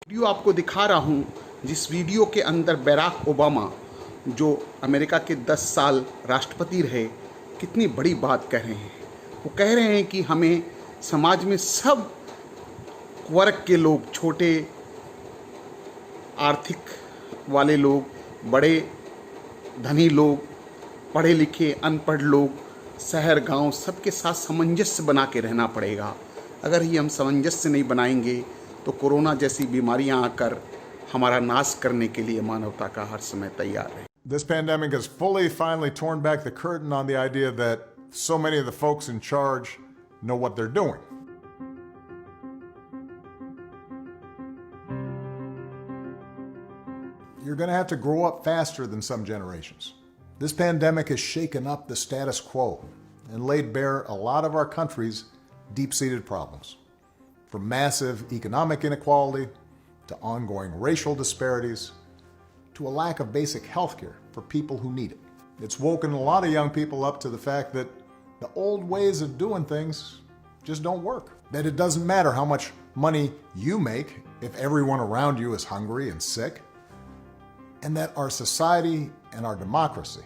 Video आपको दिखा रहा हूं, जिस वीडियो के अंदर बराक ओबामा जो अमेरिका के 10 साल राष्ट्रपति रहे, कितनी बड़ी बात कह रहे हैं। वो कह रहे हैं कि हमें समाज में सब वर्ग के लोग, छोटे आर्थिक वाले लोग, बड़े धनी लोग, पढ़े लिखे अनपढ़ लोग, शहर गांव, सबके साथ सामंजस्य बना के रहना पड़ेगा। अगर ही हम सामंजस्य नहीं बनाएंगे तो कोरोना जैसी बीमारियां आकर हमारा नाश करने के लिए मानवता का हर समय तैयार है। This pandemic has finally torn back the curtain on the idea that so many of the folks in charge know what they're doing. You're going to have to grow up faster than some generations. This pandemic has shaken up the status quo and laid bare a lot of our country's deep-seated problems, from massive economic inequality to ongoing racial disparities to a lack of basic health care for people who need it. It's woken a lot of young people up to the fact that the old ways of doing things just don't work. That it doesn't matter how much money you make if everyone around you is hungry and sick. And that our society and our democracy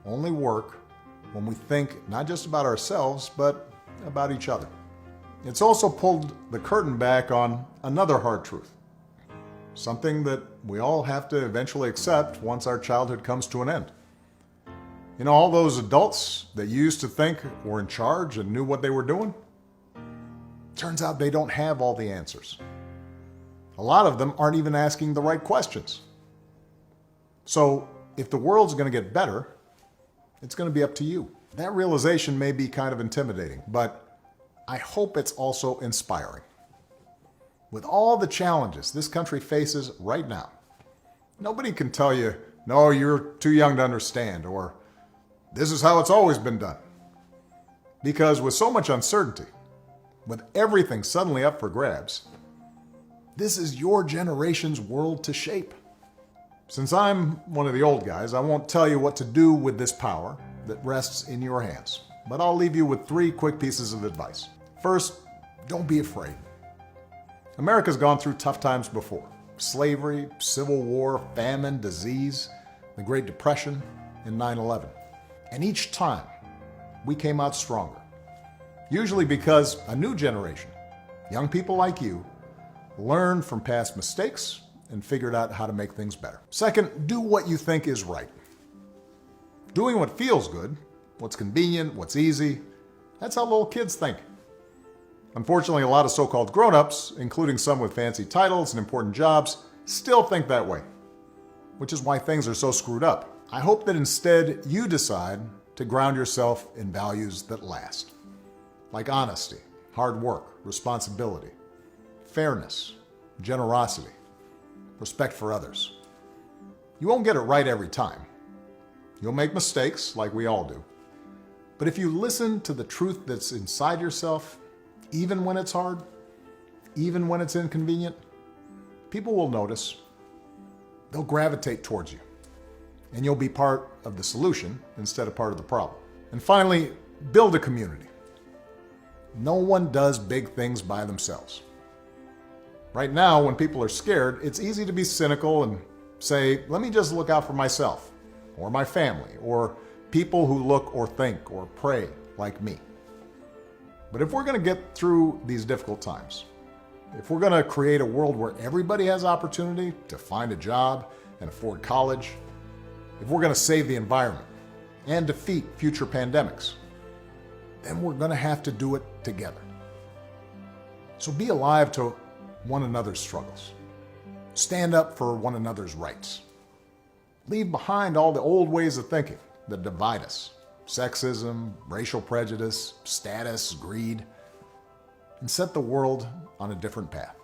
only work when we think not just about ourselves, but about each other. It's also pulled the curtain back on another hard truth, something that we all have to eventually accept once our childhood comes to an end. You know, all those adults that you used to think were in charge and knew what they were doing, turns out they don't have all the answers. A lot of them aren't even asking the right questions. So if the world's going to get better, it's going to be up to you. That realization may be kind of intimidating, but I hope it's also inspiring. With all the challenges this country faces right now, nobody can tell you, no, you're too young to understand, or this is how it's always been done. Because with so much uncertainty, with everything suddenly up for grabs, this is your generation's world to shape. Since I'm one of the old guys, I won't tell you what to do with this power that rests in your hands, but I'll leave you with 3 quick pieces of advice. First, don't be afraid. America's gone through tough times before. Slavery, civil war, famine, disease, the Great Depression, and 9/11. And each time, we came out stronger. Usually because a new generation, young people like you, learned from past mistakes and figured out how to make things better. Second, do what you think is right. Doing what feels good, what's convenient, what's easy, that's how little kids think. Unfortunately, a lot of so-called grown-ups, including some with fancy titles and important jobs, still think that way, which is why things are so screwed up. I hope that instead you decide to ground yourself in values that last, like honesty, hard work, responsibility, fairness, generosity, respect for others. You won't get it right every time. You'll make mistakes, like we all do. But if you listen to the truth that's inside yourself, even when it's hard, even when it's inconvenient, people will notice. They'll gravitate towards you. And you'll be part of the solution instead of part of the problem. And finally, build a community. No one does big things by themselves. Right now, when people are scared, it's easy to be cynical and say, let me just look out for myself, or my family, or people who look or think or pray like me. But if we're going to get through these difficult times, if we're going to create a world where everybody has opportunity to find a job and afford college, if we're going to save the environment and defeat future pandemics, then we're going to have to do it together. So be alive to one another's struggles. Stand up for one another's rights. Leave behind all the old ways of thinking that divide us. Sexism, racial prejudice, status, greed, and set the world on a different path.